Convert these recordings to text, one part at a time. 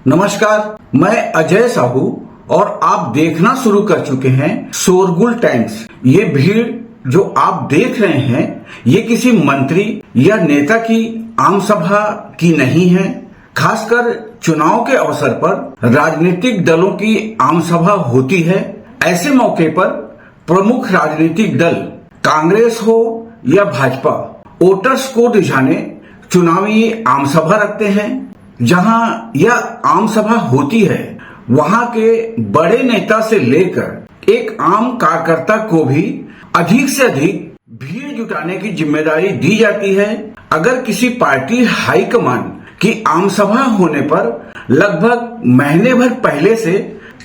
नमस्कार, मैं अजय साहू और आप देखना शुरू कर चुके हैं शोरगुल टाइम्स। ये भीड़ जो आप देख रहे हैं ये किसी मंत्री या नेता की आम सभा की नहीं है। खासकर चुनाव के अवसर पर राजनीतिक दलों की आम सभा होती है। ऐसे मौके पर प्रमुख राजनीतिक दल कांग्रेस हो या भाजपा वोटर्स को रिझाने चुनावी आम सभा रखते हैं। जहां यह आम सभा होती है वहां के बड़े नेता से लेकर एक आम कार्यकर्ता को भी अधिक से अधिक भीड़ जुटाने की जिम्मेदारी दी जाती है। अगर किसी पार्टी हाईकमान की आम सभा होने पर लगभग महीने भर पहले से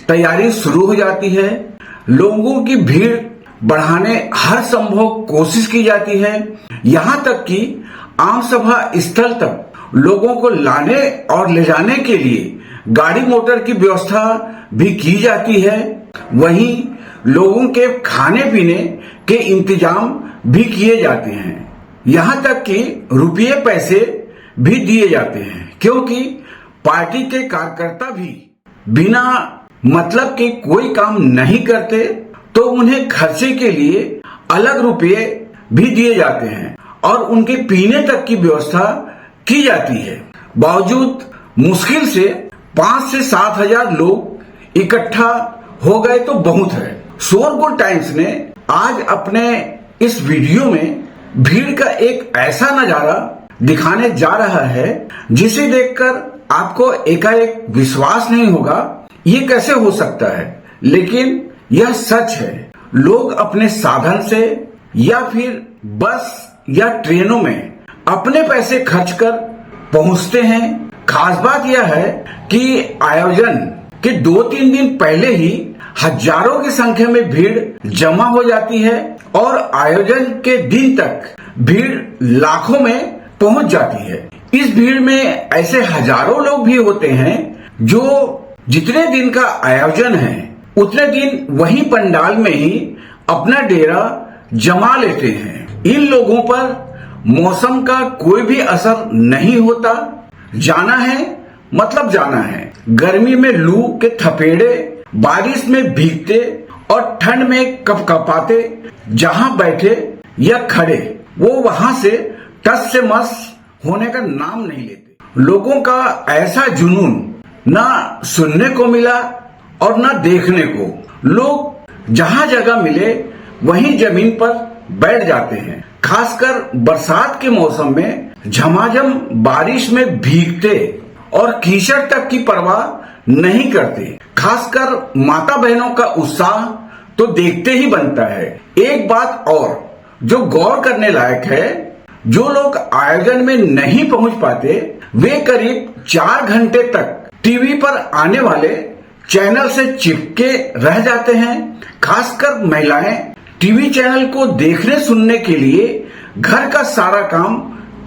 तैयारी शुरू हो जाती है। लोगों की भीड़ बढ़ाने हर संभव कोशिश की जाती है। यहाँ तक कि आम सभा स्थल तक लोगों को लाने और ले जाने के लिए गाड़ी मोटर की व्यवस्था भी की जाती है। वहीं लोगों के खाने पीने के इंतजाम भी किए जाते हैं। यहाँ तक कि रुपये पैसे भी दिए जाते हैं, क्योंकि पार्टी के कार्यकर्ता भी बिना मतलब के कोई काम नहीं करते तो उन्हें खर्चे के लिए अलग रुपये भी दिए जाते हैं और उनके पीने तक की व्यवस्था की जाती है। बावजूद मुश्किल से 5 से 7 हजार लोग इकट्ठा हो गए तो बहुत है। शोरगुल टाइम्स ने आज अपने इस वीडियो में भीड़ का एक ऐसा नजारा दिखाने जा रहा है जिसे देखकर आपको एकाएक विश्वास नहीं होगा ये कैसे हो सकता है, लेकिन यह सच है। लोग अपने साधन से या फिर बस या ट्रेनों में अपने पैसे खर्च कर पहुंचते हैं। खास बात यह है कि आयोजन के 2-3 दिन पहले ही हजारों की संख्या में भीड़ जमा हो जाती है और आयोजन के दिन तक भीड़ लाखों में पहुंच जाती है। इस भीड़ में ऐसे हजारों लोग भी होते हैं जो जितने दिन का आयोजन है उतने दिन वही पंडाल में ही अपना डेरा जमा लेते हैं। इन लोगों पर मौसम का कोई भी असर नहीं होता। जाना है मतलब जाना है। गर्मी में लू के थपेड़े, बारिश में भीगते और ठंड में कपकपाते जहां बैठे या खड़े वो वहां से टस से मस होने का नाम नहीं लेते। लोगों का ऐसा जुनून ना सुनने को मिला और ना देखने को। लोग जहां जगह मिले वहीं जमीन पर बैठ जाते हैं। खासकर बरसात के मौसम में झमाझम बारिश में भीगते और कीचड़ तक की परवाह नहीं करते। खासकर माता बहनों का उत्साह तो देखते ही बनता है। एक बात और जो गौर करने लायक है, जो लोग आयोजन में नहीं पहुंच पाते वे करीब 4 घंटे तक टीवी पर आने वाले चैनल से चिपके रह जाते हैं। खासकर महिलाएं टीवी चैनल को देखने सुनने के लिए घर का सारा काम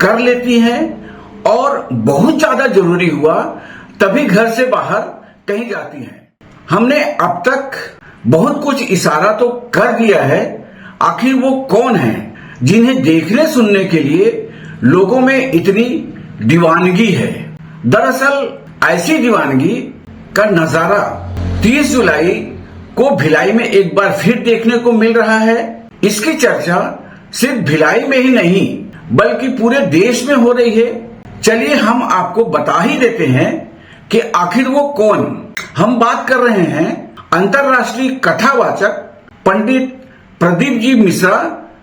कर लेती हैं और बहुत ज्यादा जरूरी हुआ तभी घर से बाहर कहीं जाती हैं। हमने अब तक बहुत कुछ इशारा तो कर दिया है, आखिर वो कौन है जिन्हें देखने सुनने के लिए लोगों में इतनी दीवानगी है। दरअसल ऐसी दीवानगी का नजारा 30 जुलाई को भिलाई में एक बार फिर देखने को मिल रहा है। इसकी चर्चा सिर्फ भिलाई में ही नहीं बल्कि पूरे देश में हो रही है। चलिए हम आपको बता ही देते हैं कि आखिर वो कौन। हम बात कर रहे हैं अंतर्राष्ट्रीय कथावाचक पंडित प्रदीप जी मिश्रा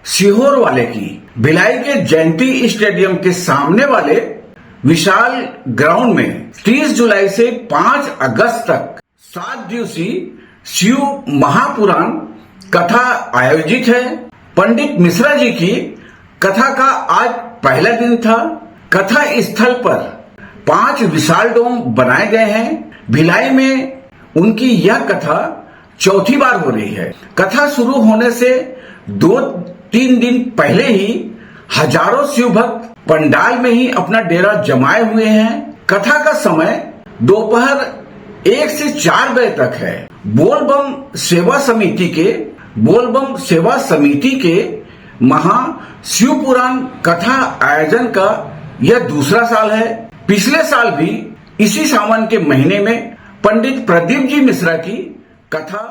सीहोर वाले की। भिलाई के जयंती स्टेडियम के सामने वाले विशाल ग्राउंड में 30 जुलाई से 5 अगस्त तक 7 दिवसीय शिव महापुराण कथा आयोजित है। पंडित मिश्रा जी की कथा का आज पहला दिन था। कथा स्थल पर 5 विशाल डोम बनाए गए हैं। भिलाई में उनकी यह कथा चौथी बार हो रही है। कथा शुरू होने से 2-3 दिन पहले ही हजारों शिव भक्त पंडाल में ही अपना डेरा जमाए हुए हैं। कथा का समय दोपहर 1 से 4 बजे तक है। बोलबम सेवा समिति के महा शिवपुराण कथा आयोजन का यह दूसरा साल है। पिछले साल भी इसी सावन के महीने में पंडित प्रदीप जी मिश्रा की कथा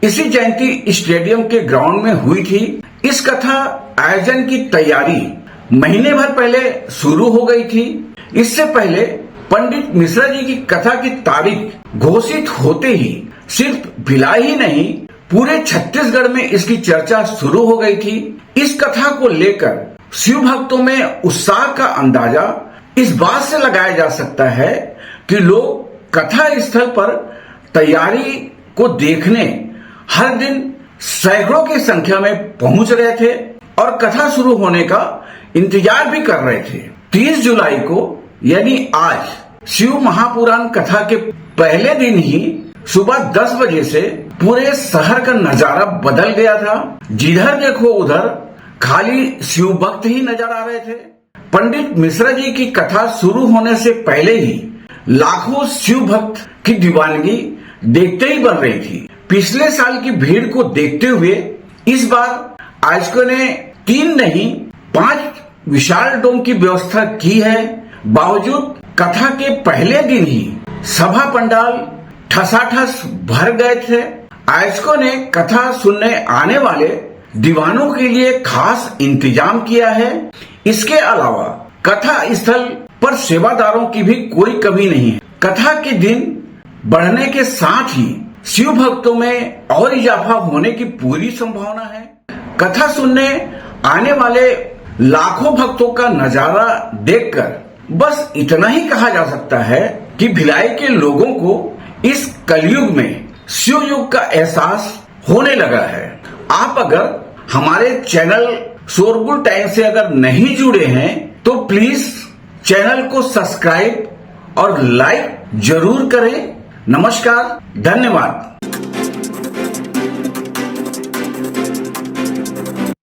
इसी जयंती स्टेडियम के ग्राउंड में हुई थी। इस कथा आयोजन की तैयारी महीने भर पहले शुरू हो गई थी। इससे पहले पंडित मिश्रा जी की कथा की तारीख घोषित होते ही सिर्फ भिलाई ही नहीं, पूरे छत्तीसगढ़ में इसकी चर्चा शुरू हो गई थी। इस कथा को लेकर शिव भक्तों में उत्साह का अंदाजा इस बात से लगाया जा सकता है कि लोग कथा स्थल पर तैयारी को देखने हर दिन सैकड़ों की संख्या में पहुंच रहे थे और कथा शुरू होने का इंतजार भी कर रहे थे। 30 जुलाई को यानी आज शिव महापुराण कथा के पहले दिन ही सुबह 10 बजे से पूरे शहर का नजारा बदल गया था। जिधर देखो उधर खाली शिव भक्त ही नजर आ रहे थे। पंडित मिश्रा जी की कथा शुरू होने से पहले ही लाखों शिव भक्त की दीवानगी देखते ही बन रही थी। पिछले साल की भीड़ को देखते हुए इस बार आयोजकों ने 3 नहीं 5 विशाल डोम की व्यवस्था की है। बावजूद कथा के पहले दिन ही सभा पंडाल ठसाठस भर गए थे। आयोजकों ने कथा सुनने आने वाले दीवानों के लिए खास इंतजाम किया है। इसके अलावा कथा स्थल पर सेवादारों की भी कोई कमी नहीं है। कथा के दिन बढ़ने के साथ ही शिव भक्तों में और इजाफा होने की पूरी संभावना है। कथा सुनने आने वाले लाखों भक्तों का नजारा देखकर बस इतना ही कहा जा सकता है कि भिलाई के लोगों को इस कलयुग में शिव युग का एहसास होने लगा है। आप अगर हमारे चैनल शोरगुल टाइम से अगर नहीं जुड़े हैं तो प्लीज चैनल को सब्सक्राइब और लाइक जरूर करें। नमस्कार, धन्यवाद।